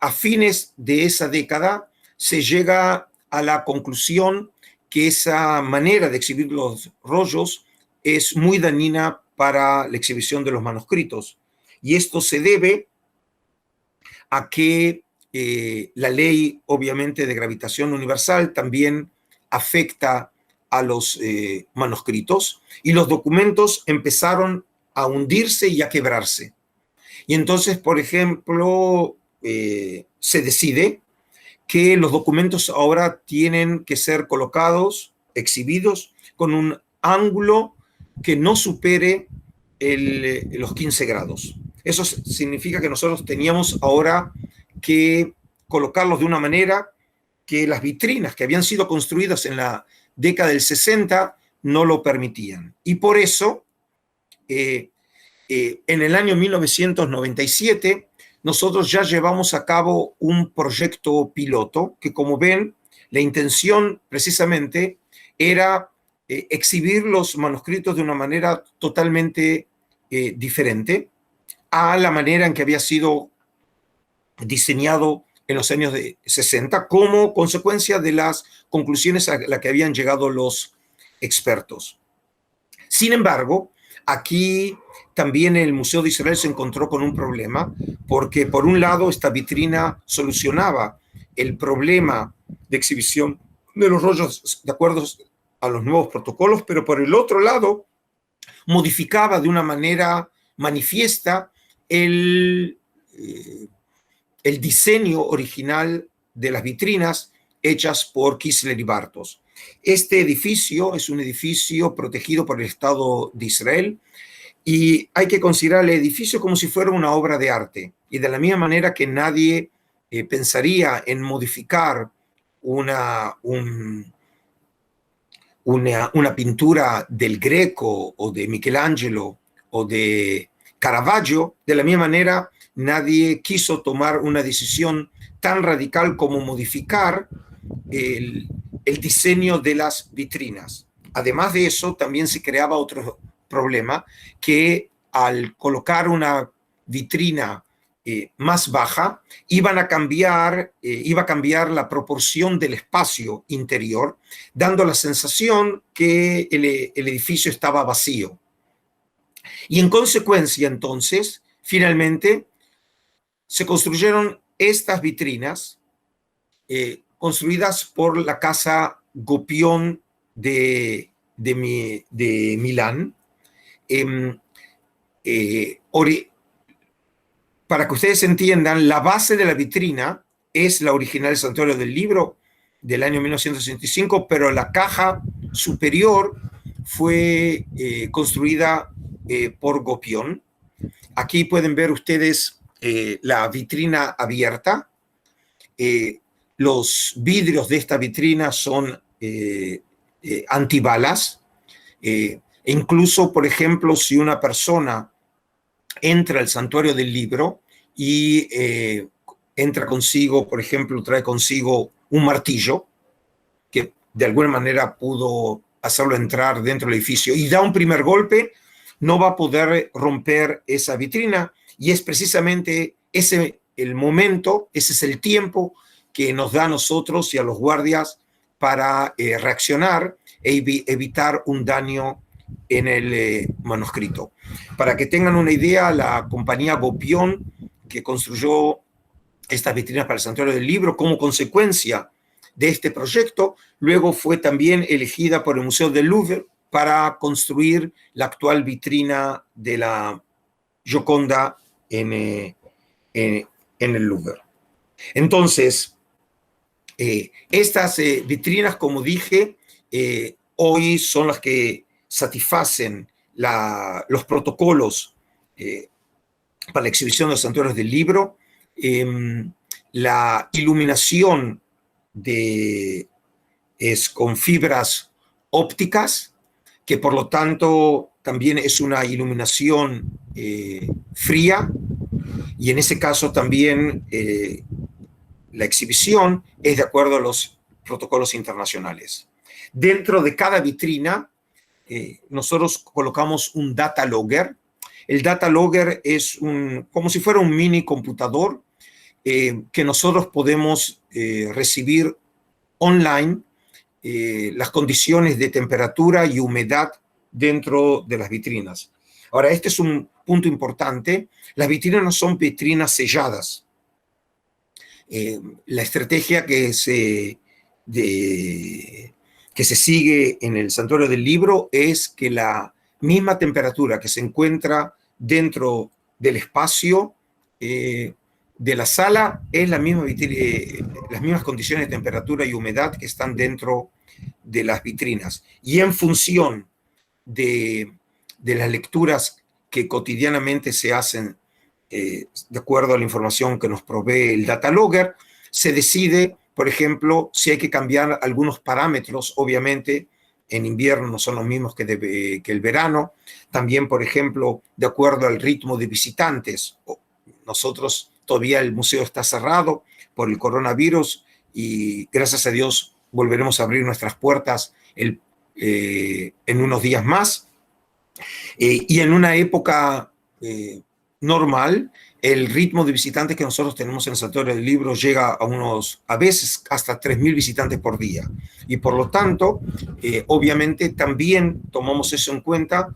S2: A fines de esa década se llega a la conclusión que esa manera de exhibir los rollos es muy dañina para la exhibición de los manuscritos. Y esto se debe a que la ley, obviamente, de gravitación universal también afecta a los manuscritos, y los documentos empezaron a hundirse y a quebrarse. Y entonces, por ejemplo, se decide que los documentos ahora tienen que ser colocados, exhibidos, con un ángulo que no supere los 15 grados. Eso significa que nosotros teníamos ahora que colocarlos de una manera que las vitrinas que habían sido construidas en la década del 60 no lo permitían. Y por eso, en el año 1997, nosotros ya llevamos a cabo un proyecto piloto que, como ven, la intención precisamente era exhibir los manuscritos de una manera totalmente diferente a la manera en que había sido diseñado en los años 60, como consecuencia de las conclusiones a las que habían llegado los expertos. Sin embargo, aquí también el Museo de Israel se encontró con un problema, porque por un lado esta vitrina solucionaba el problema de exhibición de los rollos de acuerdo a los nuevos protocolos, pero por el otro lado modificaba de una manera manifiesta el diseño original de las vitrinas hechas por Kistler y Bartos. Este edificio es un edificio protegido por el Estado de Israel y hay que considerar el edificio como si fuera una obra de arte. Y de la misma manera que nadie pensaría en modificar una pintura del Greco o de Michelangelo o de Caravaggio, de la misma manera nadie quiso tomar una decisión tan radical como modificar el diseño de las vitrinas. Además de eso, también se creaba otro problema, que al colocar una vitrina más baja, iba a cambiar la proporción del espacio interior, dando la sensación que el edificio estaba vacío. Y en consecuencia, entonces, finalmente, se construyeron estas vitrinas construidas por la casa Gopión de Milán. Para que ustedes entiendan, la base de la vitrina es la original del Santuario del Libro del año 1965, pero la caja superior fue construida por Gopión. Aquí pueden ver ustedes la vitrina abierta. Los vidrios de esta vitrina son antibalas. Incluso, por ejemplo, si una persona entra al Santuario del Libro y entra consigo, por ejemplo, trae consigo un martillo, que de alguna manera pudo hacerlo entrar dentro del edificio, y da un primer golpe, no va a poder romper esa vitrina, y es precisamente ese el momento, ese es el tiempo que nos da a nosotros y a los guardias para reaccionar e evitar un daño en el manuscrito. Para que tengan una idea, la compañía Gopión, que construyó estas vitrinas para el Santuario del Libro, como consecuencia de este proyecto, luego fue también elegida por el Museo del Louvre para construir la actual vitrina de la Gioconda en el Louvre. Entonces, estas vitrinas, como dije, hoy son las que satisfacen los protocolos para la exhibición de los santuarios del libro. La iluminación es con fibras ópticas, que por lo tanto también es una iluminación fría, y en ese caso también la exhibición es de acuerdo a los protocolos internacionales. Dentro de cada vitrina nosotros colocamos un data logger. El data logger es como si fuera un mini computador que nosotros podemos recibir online las condiciones de temperatura y humedad dentro de las vitrinas. Ahora, este es un punto importante. Las vitrinas no son vitrinas selladas. La estrategia que se sigue en el Santuario del Libro es que la misma temperatura que se encuentra dentro del espacio de la sala es las mismas condiciones de temperatura y humedad que están dentro de las vitrinas. Y en función de las lecturas que cotidianamente se hacen de acuerdo a la información que nos provee el data logger, se decide, por ejemplo, si hay que cambiar algunos parámetros. Obviamente en invierno no son los mismos que el verano. También, por ejemplo, de acuerdo al ritmo de visitantes. Nosotros todavía el museo está cerrado por el coronavirus y gracias a Dios volveremos a abrir nuestras puertas en unos días más. Y en una época normal, el ritmo de visitantes que nosotros tenemos en el Santuario del Libro llega a veces hasta 3.000 visitantes por día. Y por lo tanto, obviamente también tomamos eso en cuenta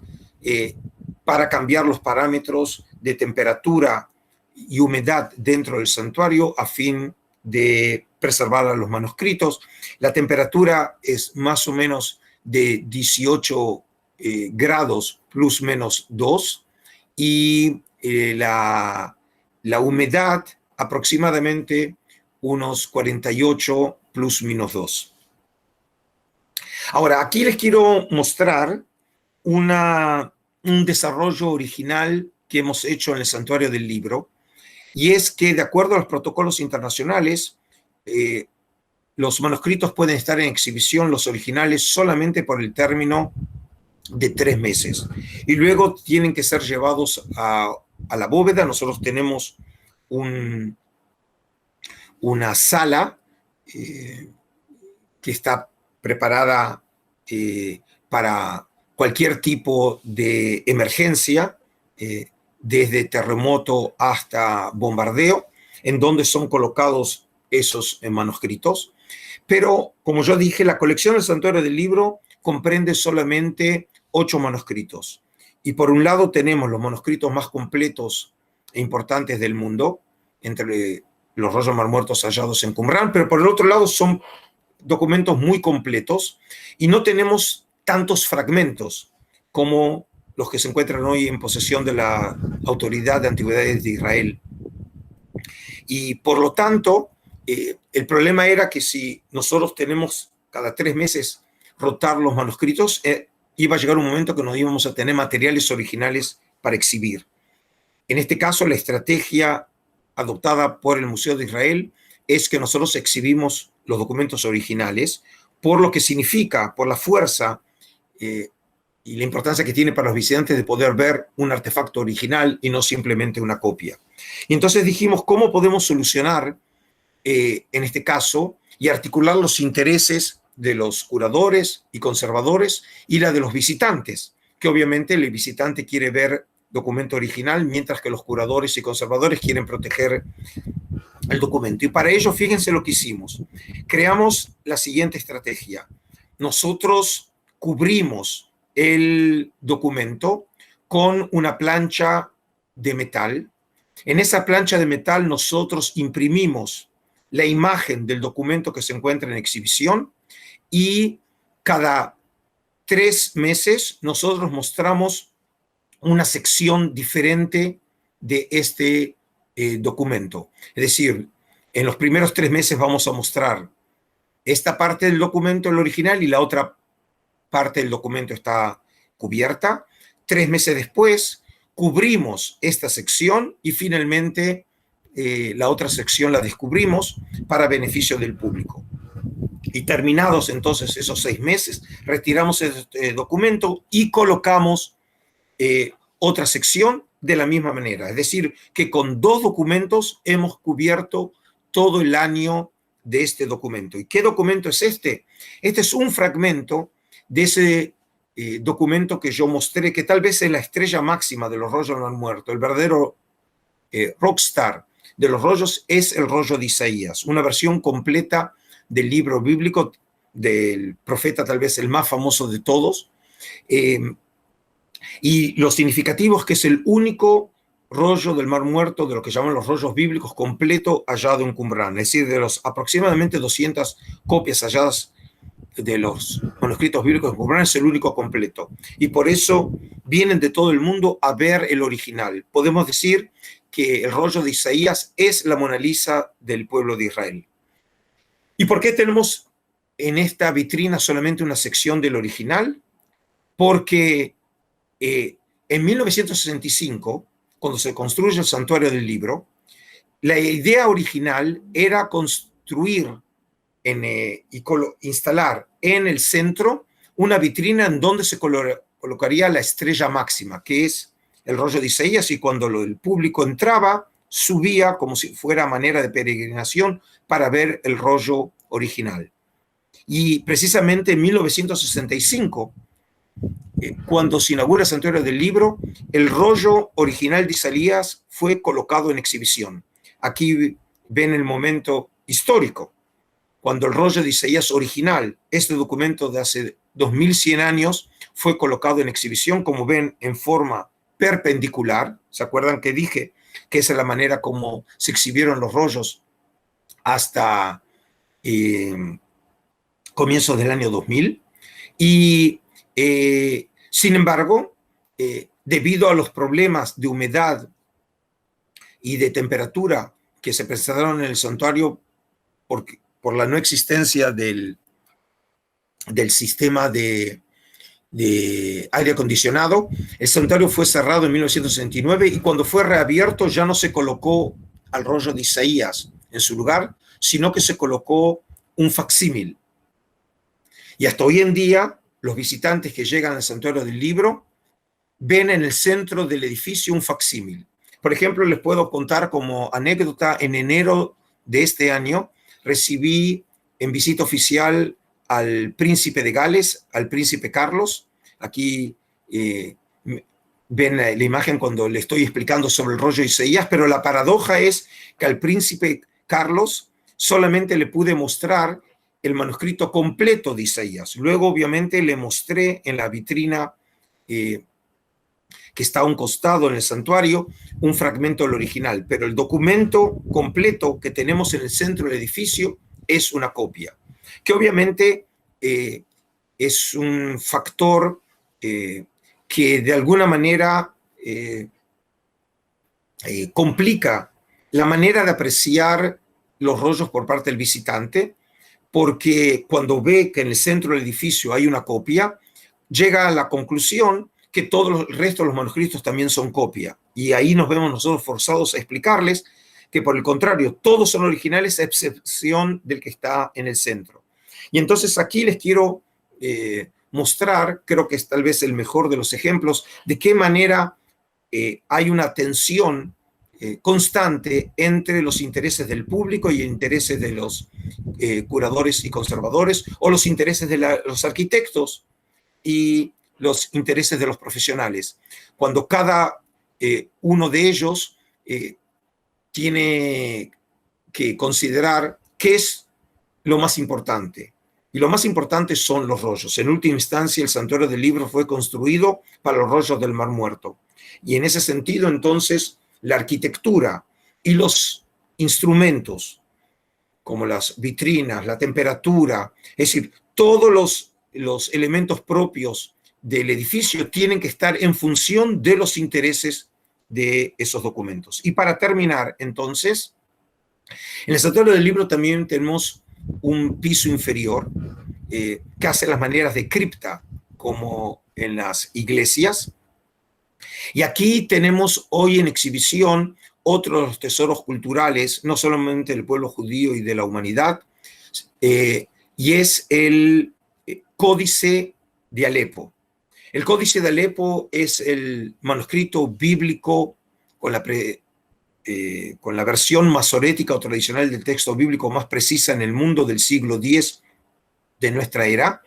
S2: para cambiar los parámetros de temperatura y humedad dentro del santuario a fin de preservar a los manuscritos. La temperatura es más o menos de 18 grados plus menos 2 y la humedad aproximadamente unos 48 plus menos 2. Ahora, aquí les quiero mostrar un desarrollo original que hemos hecho en el Santuario del Libro, y es que de acuerdo a los protocolos internacionales, los manuscritos pueden estar en exhibición, los originales, solamente por el término de 3 meses. Y luego tienen que ser llevados a la bóveda. Nosotros tenemos una sala que está preparada para cualquier tipo de emergencia, desde terremoto hasta bombardeo, en donde son colocados esos manuscritos. Pero, como yo dije, la colección del Santuario del Libro comprende solamente 8 manuscritos. Y por un lado tenemos los manuscritos más completos e importantes del mundo, entre los rollos Mar Muertos hallados en Qumrán, pero por el otro lado son documentos muy completos y no tenemos tantos fragmentos como los que se encuentran hoy en posesión de la Autoridad de Antigüedades de Israel. Y por lo tanto, el problema era que si nosotros tenemos cada 3 meses rotar los manuscritos, iba a llegar un momento que no íbamos a tener materiales originales para exhibir. En este caso, la estrategia adoptada por el Museo de Israel es que nosotros exhibimos los documentos originales, por lo que significa, por la fuerza y la importancia que tiene para los visitantes de poder ver un artefacto original y no simplemente una copia. Y entonces dijimos, ¿cómo podemos solucionar en este caso y articular los intereses de los curadores y conservadores y la de los visitantes? Que obviamente el visitante quiere ver documento original, mientras que los curadores y conservadores quieren proteger el documento. Y para ello, fíjense lo que hicimos. Creamos la siguiente estrategia. Nosotros cubrimos el documento con una plancha de metal. En esa plancha de metal nosotros imprimimos la imagen del documento que se encuentra en exhibición y cada 3 meses nosotros mostramos una sección diferente de este documento. Es decir, en los primeros 3 meses vamos a mostrar esta parte del documento, el original, y la otra parte del documento está cubierta. 3 meses después cubrimos esta sección y finalmente la otra sección la descubrimos para beneficio del público. Y terminados entonces esos 6 meses, retiramos el documento y colocamos otra sección de la misma manera. Es decir, que con 2 documentos hemos cubierto todo el año de este documento. ¿Y qué documento es este? Este es un fragmento de ese documento que yo mostré, que tal vez es la estrella máxima de los rollos Mar Muerto. El verdadero rockstar de los rollos es el rollo de Isaías, una versión completa del libro bíblico del profeta, tal vez el más famoso de todos. Y lo significativo es que es el único rollo del Mar Muerto, de lo que llaman los rollos bíblicos, completo hallado en Qumrán. Es decir, de los aproximadamente 200 copias halladas de los manuscritos bíblicos de Qumrán, es el único completo. Y por eso vienen de todo el mundo a ver el original. Podemos decir que el rollo de Isaías es la Mona Lisa del pueblo de Israel. ¿Y por qué tenemos en esta vitrina solamente una sección del original? Porque en en 1965, cuando se construye el Santuario del Libro, la idea original era construir y instalar en el centro una vitrina en donde se colocaría la estrella máxima, que es el rollo de Isaías, y cuando el público entraba, subía como si fuera manera de peregrinación para ver el rollo original. Y precisamente en 1965, cuando se inaugura el Santuario del Libro, el rollo original de Isaías fue colocado en exhibición. Aquí ven el momento histórico, cuando el rollo de Isaías original, este documento de hace 2100 años, fue colocado en exhibición, como ven, en forma perpendicular. ¿Se acuerdan que dije que esa es la manera como se exhibieron los rollos hasta comienzos del año 2000? Y sin embargo, debido a los problemas de humedad y de temperatura que se presentaron en el santuario por la no existencia del sistema de aire acondicionado, el santuario fue cerrado en 1969, y cuando fue reabierto ya no se colocó al rollo de Isaías en su lugar, sino que se colocó un facsímil. Y hasta hoy en día, los visitantes que llegan al Santuario del Libro ven en el centro del edificio un facsímil. Por ejemplo, les puedo contar como anécdota, en enero de este año recibí en visita oficial al príncipe de Gales, al príncipe Carlos. Aquí ven la imagen cuando le estoy explicando sobre el rollo de Isaías, pero la paradoja es que al príncipe Carlos solamente le pude mostrar el manuscrito completo de Isaías. Luego, obviamente, le mostré en la vitrina que está a un costado en el santuario un fragmento del original, pero el documento completo que tenemos en el centro del edificio es una copia, que obviamente es un factor que de alguna manera complica la manera de apreciar los rollos por parte del visitante, porque cuando ve que en el centro del edificio hay una copia, llega a la conclusión que todo el resto de los manuscritos también son copia. Y ahí nos vemos nosotros forzados a explicarles que, por el contrario, todos son originales a excepción del que está en el centro. Y entonces aquí les quiero mostrar, creo que es tal vez el mejor de los ejemplos, de qué manera hay una tensión constante entre los intereses del público y intereses de los curadores y conservadores, o los intereses de los arquitectos y los intereses de los profesionales, cuando cada uno de ellos tiene que considerar qué es lo más importante. Y lo más importante son los rollos. En última instancia, el Santuario del Libro fue construido para los rollos del Mar Muerto. Y en ese sentido, entonces, la arquitectura y los instrumentos, como las vitrinas, la temperatura, es decir, todos los elementos propios del edificio tienen que estar en función de los intereses de esos documentos. Y para terminar, entonces, en el Santuario del Libro también tenemos un piso inferior que hace las maneras de cripta, como en las iglesias. Y aquí tenemos hoy en exhibición otros tesoros culturales, no solamente del pueblo judío y de la humanidad, y es el Códice de Alepo. El Códice de Alepo es el manuscrito bíblico con la versión masorética o tradicional del texto bíblico más precisa en el mundo del siglo X de nuestra era.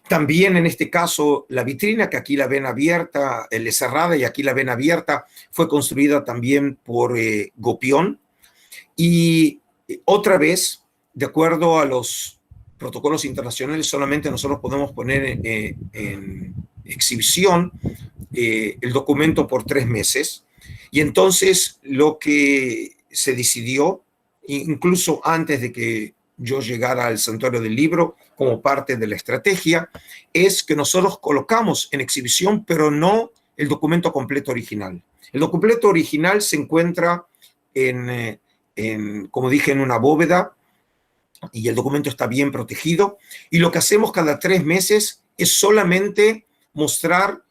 S2: También en este caso la vitrina, que aquí la ven abierta, cerrada, y aquí la ven abierta, fue construida también por Gopión. Y otra vez, de acuerdo a los protocolos internacionales, solamente nosotros podemos poner en exhibición el documento por 3 meses. Y entonces lo que se decidió, incluso antes de que yo llegara al Santuario del Libro, como parte de la estrategia, es que nosotros colocamos en exhibición, pero no el documento completo original. El documento original se encuentra como dije, en una bóveda, y el documento está bien protegido. Y lo que hacemos cada 3 meses es solamente mostrar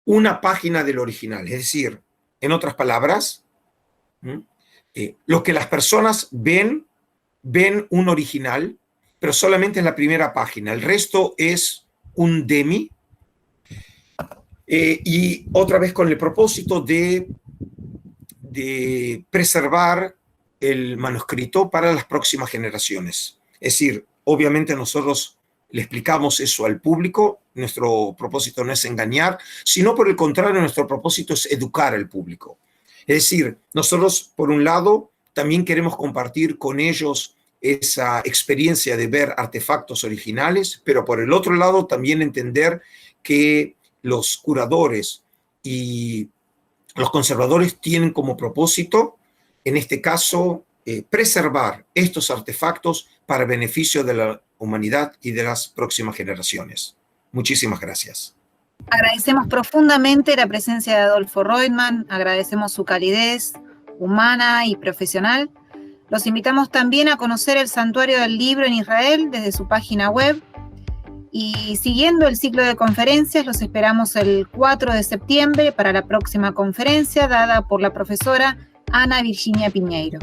S2: una página del original. Es decir, en otras palabras, lo que las personas ven un original, pero solamente en la primera página. El resto es un demi. Y otra vez con el propósito de preservar el manuscrito para las próximas generaciones. Es decir, obviamente nosotros le explicamos eso al público, nuestro propósito no es engañar, sino por el contrario, nuestro propósito es educar al público. Es decir, nosotros, por un lado, también queremos compartir con ellos esa experiencia de ver artefactos originales, pero por el otro lado, también entender que los curadores y los conservadores tienen como propósito, en este caso, preservar estos artefactos para beneficio de la humanidad y de las próximas generaciones. Muchísimas gracias.
S1: Agradecemos profundamente la presencia de Adolfo Reutemann, agradecemos su calidez humana y profesional. Los invitamos también a conocer el Santuario del Libro en Israel desde su página web. Y siguiendo el ciclo de conferencias, los esperamos el 4 de septiembre para la próxima conferencia dada por la profesora Ana Virginia Piñeiro.